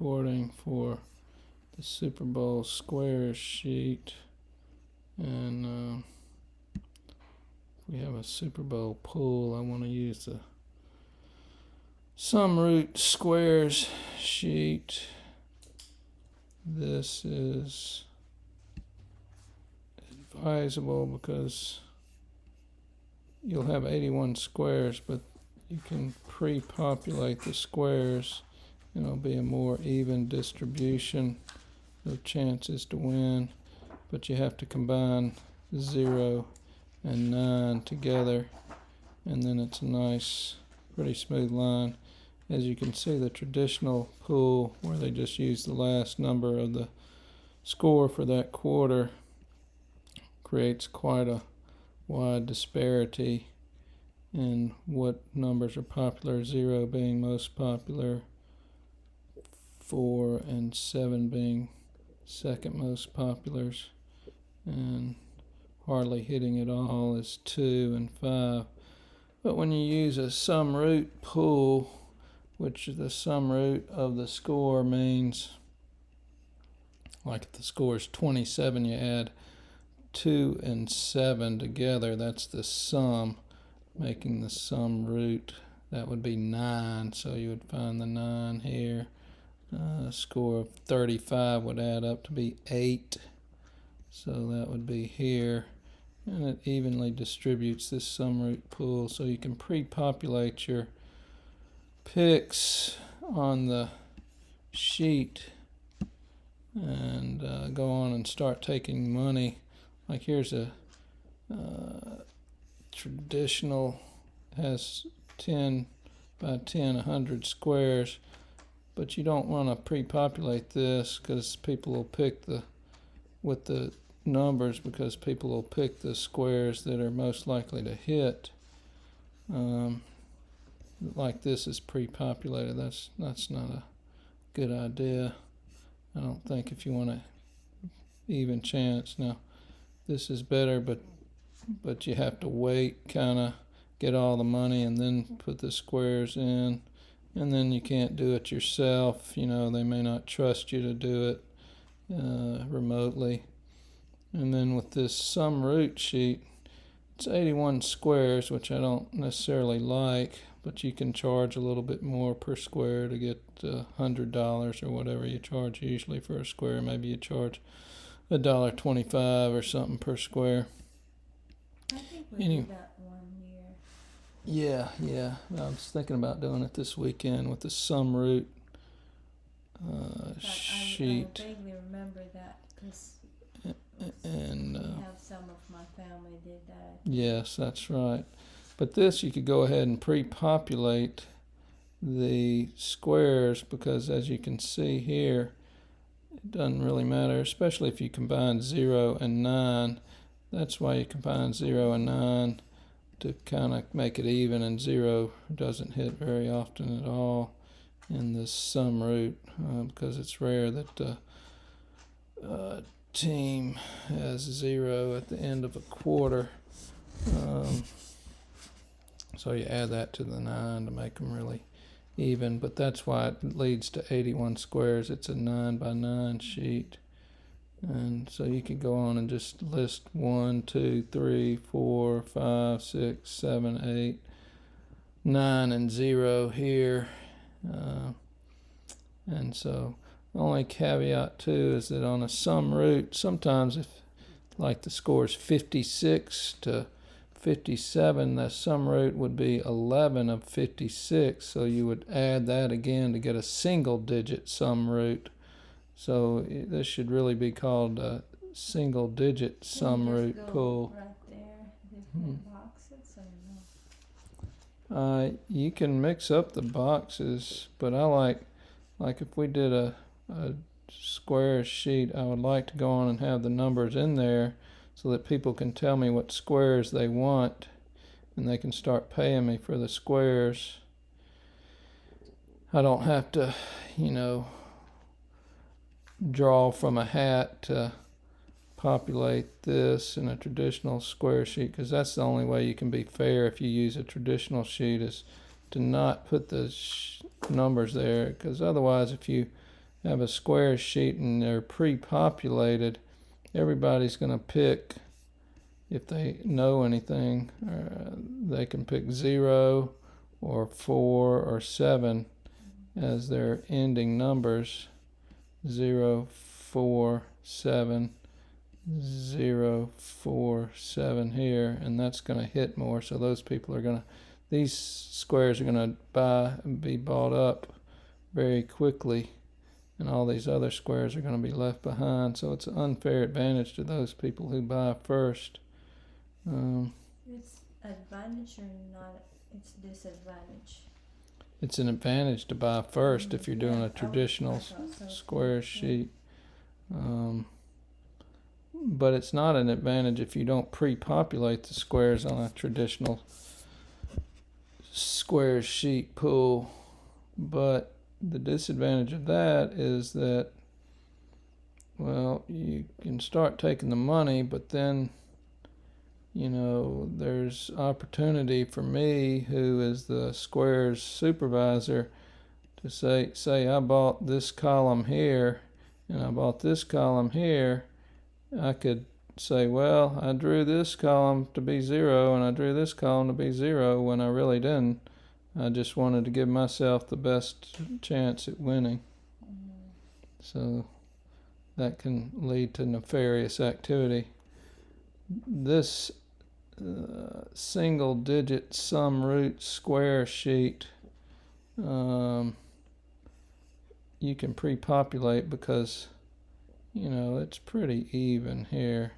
recording for the Super Bowl squares sheet, and we have a Super Bowl pool. I want to use the sum root squares sheet. This is advisable because you'll have 81 squares, but you can pre-populate the squares and it'll be a more even distribution of chances to win, but you have to combine 0 and 9 together, and then it's a nice, pretty smooth line. As you can see, the traditional pool where they just use the last number of the score for that quarter creates quite a wide disparity in what numbers are popular, 0 being most popular, 4 and 7 being second most populars, and hardly hitting it all is 2 and 5. But when you use a sum root pool, which the sum root of the score means, like if the score is 27, you add 2 and 7 together, that's the sum, making the sum root. That would be 9, so you would find the 9 here. A score of 35 would add up to be 8, so that would be here, and it evenly distributes this sum root pool, so you can pre-populate your picks on the sheet and go on and start taking money. Like here's a traditional, has 10 by 10, 100 squares, but you don't want to pre-populate this because people will pick with the numbers, because people will pick the squares that are most likely to hit. Like this is pre-populated. That's not a good idea. I don't think, if you want a even chance. Now this is better, but you have to wait, kind of get all the money and then put the squares in, and then you can't do it yourself. They may not trust you to do it remotely. And then with this sum root sheet, it's 81 squares, which I don't necessarily like, but you can charge a little bit more per square to get $100 or whatever you charge usually for a square. Maybe you charge $1.25 or something per square. I think we did that one year. Yeah. I was thinking about doing it this weekend with the sum root sheet. I vaguely remember that because and have some of my family did that. Yes, that's right. But this, you could go ahead and pre-populate the squares, because as you can see here, it doesn't really matter, especially if you combine 0 and 9. That's why you combine 0 and 9, to kind of make it even, and 0 doesn't hit very often at all in this sum root, because it's rare that the team has 0 at the end of a quarter. So you add that to the 9 to make them really even, but that's why it leads to 81 squares. It's a 9 by 9 sheet. And so you could go on and just list 1, 2, 3, 4, 5, 6, 7, 8, 9, and 0 here. And so the only caveat too is that on a sum root, sometimes if like the score is 56 to 57, the sum root would be 11 of 56, so you would add that again to get a single digit sum root. So this should really be called a single digit sum root pool. Right there, different boxes, or no? You can mix up the boxes, but I like if we did a square sheet, I would like to go on and have the numbers in there so that people can tell me what squares they want, and they can start paying me for the squares. I don't have to, draw from a hat to populate this in a traditional square sheet, because that's the only way you can be fair if you use a traditional sheet, is to not put the numbers there, because otherwise if you have a square sheet and they're pre-populated, everybody's going to pick, if they know anything, they can pick 0 or 4 or 7 as their ending numbers. 0, 4, 7, 0, 4, 7 here, and that's going to hit more. So those people are going to, these squares are going to be bought up very quickly, and all these other squares are going to be left behind. So it's an unfair advantage to those people who buy first. It's advantage or not? It's disadvantage. It's an advantage to buy first if you're doing a traditional square sheet. But it's not an advantage if you don't pre-populate the squares on a traditional square sheet pool. But the disadvantage of that is that, well, you can start taking the money, but then, you know, there's opportunity for me, who is the squares supervisor, to say I bought this column here and I bought this column here. I could say, well, I drew this column to be 0 and I drew this column to be 0 when I really didn't. I just wanted to give myself the best chance at winning. So that can lead to nefarious activity. This single digit sum root square sheet, you can pre-populate because, you know, it's pretty even here.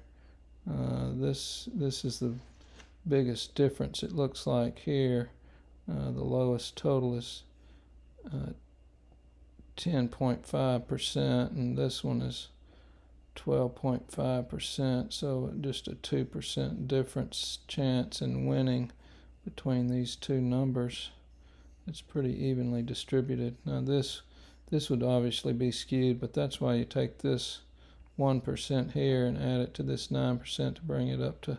This is the biggest difference, it looks like here. The lowest total is 10.5%, and this one is 12.5%, so just a 2% difference chance in winning between these two numbers. It's pretty evenly distributed. Now this would obviously be skewed, but that's why you take this 1% here and add it to this 9% to bring it up to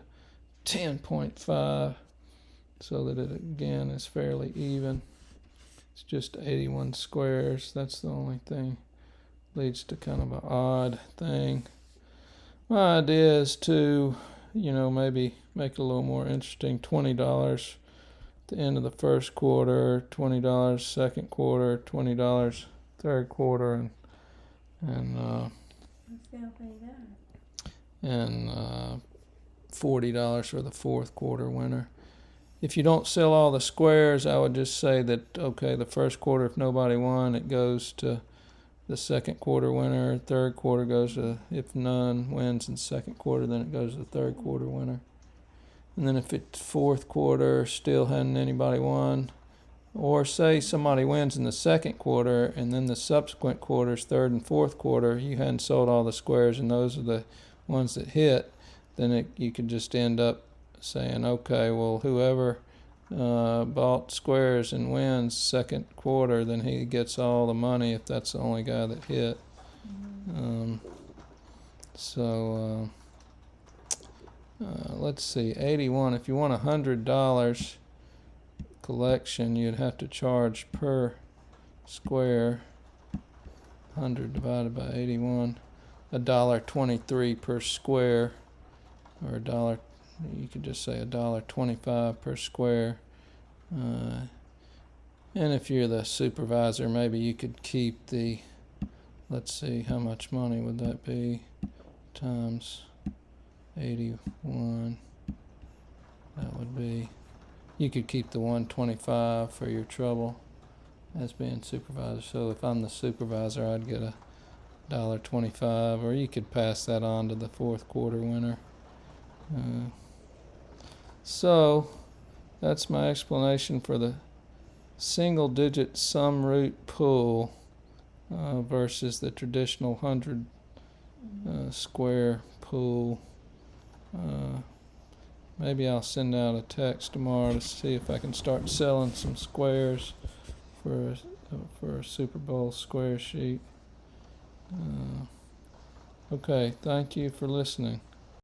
10.5, so that it again is fairly even. It's just 81 squares. That's the only thing leads to kind of an odd thing. My idea is to, you know, maybe make it a little more interesting. $20 at the end of the first quarter, $20 second quarter, $20 third quarter, and $40 for the fourth quarter winner. If you don't sell all the squares, I would just say that, okay, the first quarter, if nobody won, it goes to the second quarter winner. Third quarter goes to, if none wins in second quarter, then it goes to the third quarter winner. And then if it's fourth quarter, still hadn't anybody won, or say somebody wins in the second quarter, and then the subsequent quarters, third and fourth quarter, you hadn't sold all the squares, and those are the ones that hit, then you could just end up saying, okay, well, whoever bought squares and wins second quarter, then he gets all the money if that's the only guy that hit. Let's see, 81. If you want $100 collection, you'd have to charge per square, 100 divided by 81, $1.23 per square, or $1. You could just say $1.25 per square. And if you're the supervisor, maybe you could keep the, let's see, how much money would that be, times 81. That would be, you could keep the 125 for your trouble as being supervisor. So if I'm the supervisor, I'd get $1.25, or you could pass that on to the fourth quarter winner. So that's my explanation for the single digit sum root pool versus the traditional 100 square pool. Maybe I'll send out a text tomorrow to see if I can start selling some squares for a Super Bowl square sheet. Okay, thank you for listening.